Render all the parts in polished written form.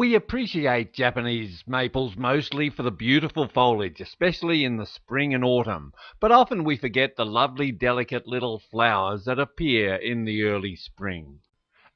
We appreciate Japanese maples mostly for the beautiful foliage, especially in the spring and autumn, but often we forget the lovely delicate little flowers that appear in the early spring.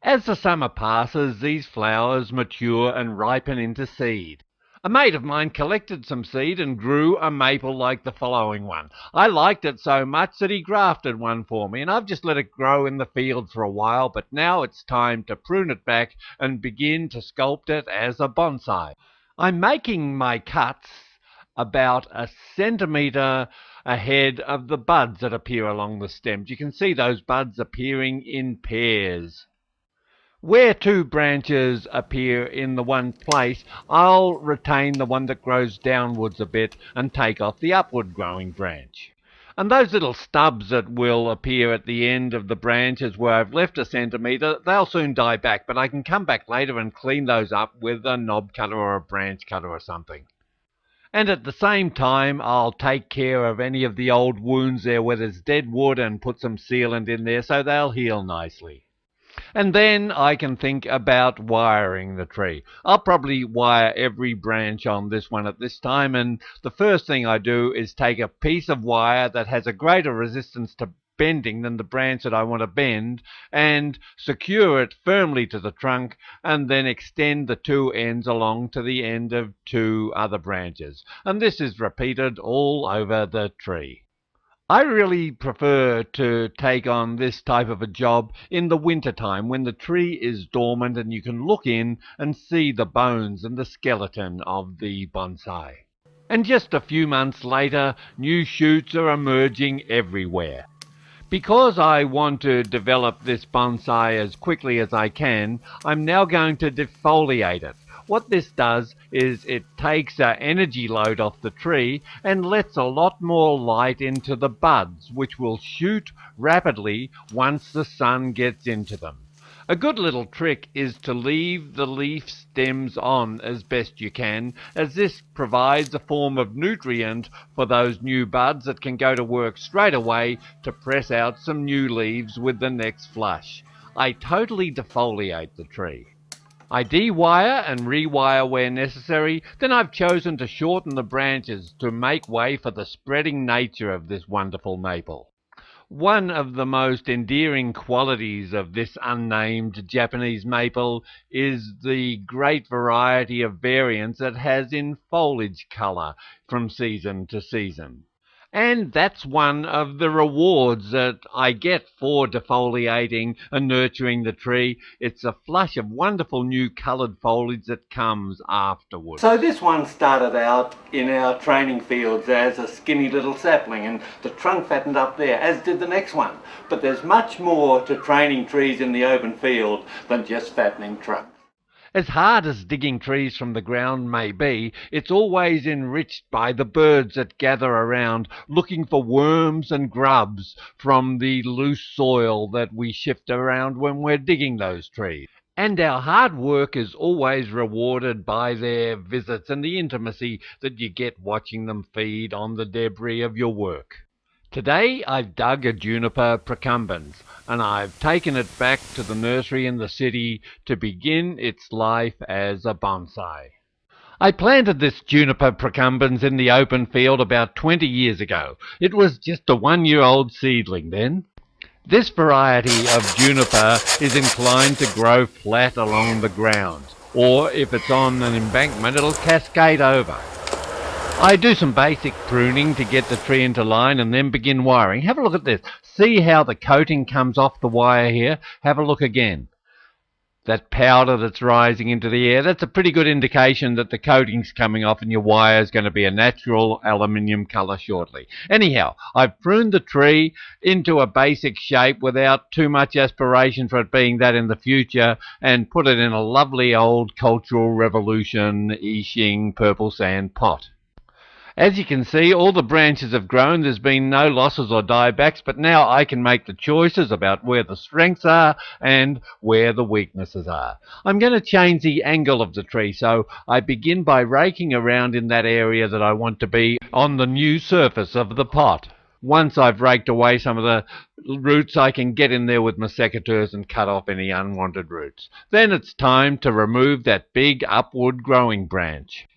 As the summer passes, these flowers mature and ripen into seed. A mate of mine collected some seed and grew a maple like the following one. I liked it so much that he grafted one for me, and I've just let it grow in the field for a while, but now it's time to prune it back and begin to sculpt it as a bonsai. I'm making my cuts about a centimetre ahead of the buds that appear along the stems. You can see those buds appearing in pairs. Where two branches appear in the one place, I'll retain the one that grows downwards a bit and take off the upward growing branch. And those little stubs that will appear at the end of the branches where I've left a centimetre, they'll soon die back, but I can come back later and clean those up with a knob cutter or a branch cutter or something. And at the same time, I'll take care of any of the old wounds there where there's dead wood and put some sealant in there so they'll heal nicely. And then I can think about wiring the tree. I'll probably wire every branch on this one at this time, and the first thing I do is take a piece of wire that has a greater resistance to bending than the branch that I want to bend and secure it firmly to the trunk, and then extend the two ends along to the end of two other branches. And this is repeated all over the tree. I really prefer to take on this type of a job in the winter time when the tree is dormant and you can look in and see the bones and the skeleton of the bonsai. And just a few months later, new shoots are emerging everywhere. Because I want to develop this bonsai as quickly as I can, I'm now going to defoliate it. What this does is it takes an energy load off the tree and lets a lot more light into the buds, which will shoot rapidly once the sun gets into them. A good little trick is to leave the leaf stems on as best you can, as this provides a form of nutrient for those new buds that can go to work straight away to press out some new leaves with the next flush. I totally defoliate the tree. I de-wire and rewire where necessary, then I've chosen to shorten the branches to make way for the spreading nature of this wonderful maple. One of the most endearing qualities of this unnamed Japanese maple is the great variety of variants it has in foliage colour from season to season. And that's one of the rewards that I get for defoliating and nurturing the tree. It's a flush of wonderful new coloured foliage that comes afterwards. So this one started out in our training fields as a skinny little sapling, and the trunk fattened up there, as did the next one. But there's much more to training trees in the open field than just fattening trunks. As hard as digging trees from the ground may be, it's always enriched by the birds that gather around, looking for worms and grubs from the loose soil that we shift around when we're digging those trees. And our hard work is always rewarded by their visits and the intimacy that you get watching them feed on the debris of your work. Today I've dug a juniper procumbens, and I've taken it back to the nursery in the city to begin its life as a bonsai. I planted this juniper procumbens in the open field about 20 years ago. It was just a 1-year-old seedling then. This variety of juniper is inclined to grow flat along the ground, or if it's on an embankment it'll cascade over. I do some basic pruning to get the tree into line and then begin wiring. Have a look at this. See how the coating comes off the wire here? Have a look again. That powder that's rising into the air, that's a pretty good indication that the coating's coming off and your wire is going to be a natural aluminium colour shortly. Anyhow, I've pruned the tree into a basic shape without too much aspiration for it being that in the future, and put it in a lovely old Cultural Revolution I Ching purple sand pot. As you can see, all the branches have grown. There's been no losses or diebacks, but now I can make the choices about where the strengths are and where the weaknesses are. I'm going to change the angle of the tree, so I begin by raking around in that area that I want to be on the new surface of the pot. Once I've raked away some of the roots, I can get in there with my secateurs and cut off any unwanted roots. Then it's time to remove that big upward growing branch.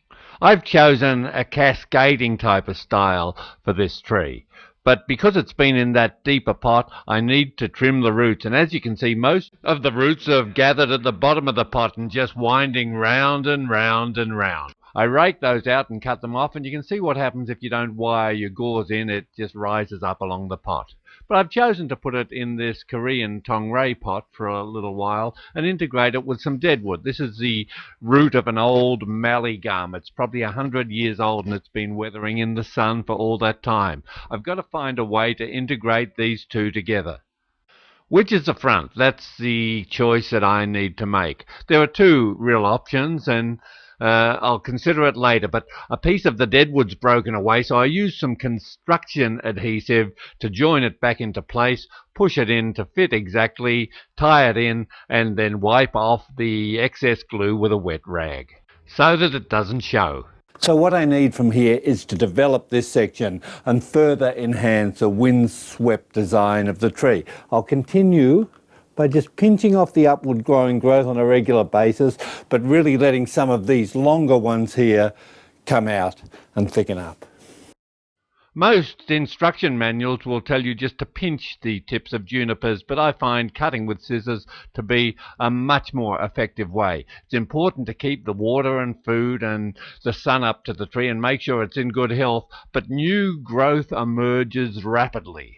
I've chosen a cascading type of style for this tree, but because it's been in that deeper pot, I need to trim the roots, and as you can see, most of the roots have gathered at the bottom of the pot and just winding round and round and round. I rake those out and cut them off, and you can see what happens if you don't wire your gauze in. It just rises up along the pot. But I've chosen to put it in this Korean tongray pot for a little while and integrate it with some deadwood. This is the root of an old mallee gum. It's probably 100 years old and it's been weathering in the sun for all that time. I've got to find a way to integrate these two together. Which is the front? That's the choice that I need to make. There are two real options, and I'll consider it later, but a piece of the deadwood's broken away, so I used some construction adhesive to join it back into place, push it in to fit exactly, tie it in, and then wipe off the excess glue with a wet rag so that it doesn't show. So what I need from here is to develop this section and further enhance the windswept design of the tree. I'll continue by just pinching off the upward growing growth on a regular basis, but really letting some of these longer ones here come out and thicken up. Most instruction manuals will tell you just to pinch the tips of junipers, but I find cutting with scissors to be a much more effective way. It's important to keep the water and food and the sun up to the tree and make sure it's in good health, but new growth emerges rapidly.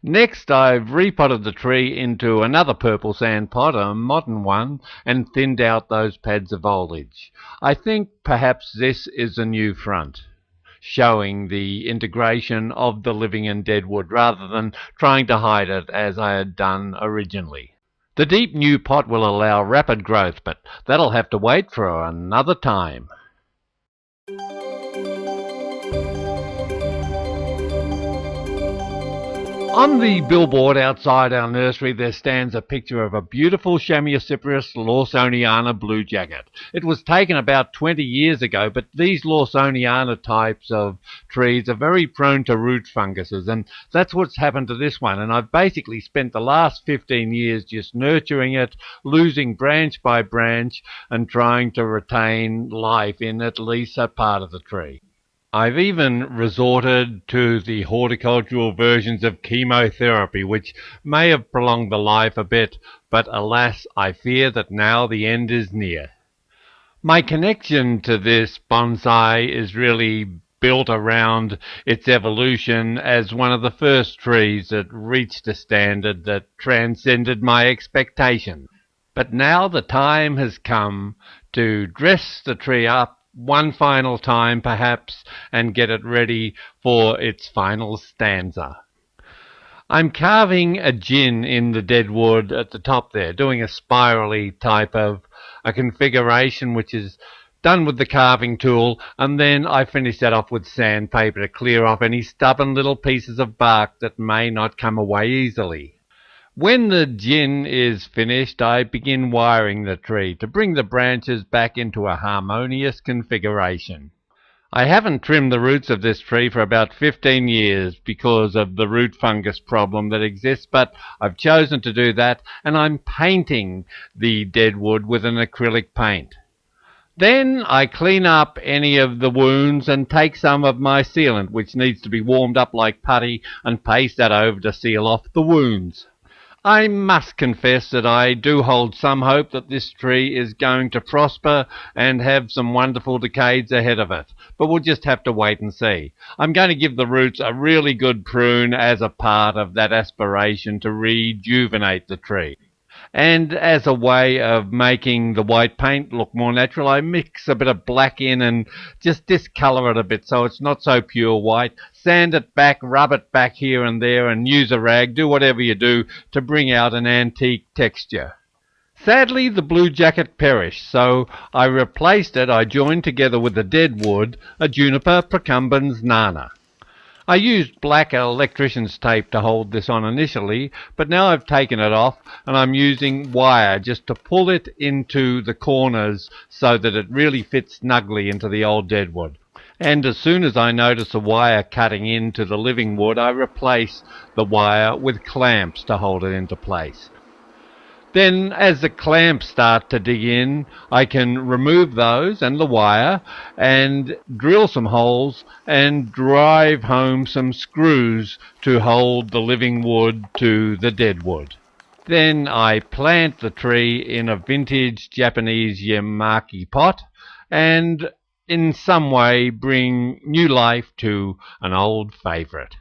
Next, I've repotted the tree into another purple sand pot, a modern one, and thinned out those pads of foliage. I think perhaps this is a new front, showing the integration of the living and deadwood rather than trying to hide it as I had done originally. The deep new pot will allow rapid growth, but that'll have to wait for another time. On the billboard outside our nursery there stands a picture of a beautiful Chamaecyparis lawsoniana blue jacket. It was taken about 20 years ago, but these lawsoniana types of trees are very prone to root funguses, and that's what's happened to this one. And I've basically spent the last 15 years just nurturing it, losing branch by branch, and trying to retain life in at least a part of the tree. I've even resorted to the horticultural versions of chemotherapy, which may have prolonged the life a bit, but alas, I fear that now the end is near. My connection to this bonsai is really built around its evolution as one of the first trees that reached a standard that transcended my expectations. But now the time has come to dress the tree up one final time perhaps and get it ready for its final stanza. I'm carving a gin in the deadwood at the top there, doing a spirally type of a configuration which is done with the carving tool, and then I finish that off with sandpaper to clear off any stubborn little pieces of bark that may not come away easily. When the gin is finished, I begin wiring the tree to bring the branches back into a harmonious configuration. I haven't trimmed the roots of this tree for about 15 years because of the root fungus problem that exists, but I've chosen to do that, and I'm painting the deadwood with an acrylic paint. Then I clean up any of the wounds and take some of my sealant, which needs to be warmed up like putty, and paste that over to seal off the wounds. I must confess that I do hold some hope that this tree is going to prosper and have some wonderful decades ahead of it, but we'll just have to wait and see. I'm going to give the roots a really good prune as a part of that aspiration to rejuvenate the tree. And as a way of making the white paint look more natural, I mix a bit of black in and just discolour it a bit so it's not so pure white. Sand it back, rub it back here and there, and use a rag, do whatever you do to bring out an antique texture. Sadly, the blue jacket perished, so I replaced it. I joined together with the deadwood a Juniper procumbens nana. I used black electrician's tape to hold this on initially, but now I've taken it off and I'm using wire just to pull it into the corners so that it really fits snugly into the old deadwood. And as soon as I notice a wire cutting into the living wood, I replace the wire with clamps to hold it into place. Then, as the clamps start to dig in, I can remove those and the wire and drill some holes and drive home some screws to hold the living wood to the dead wood. Then I plant the tree in a vintage Japanese yamaki pot and in some way bring new life to an old favourite.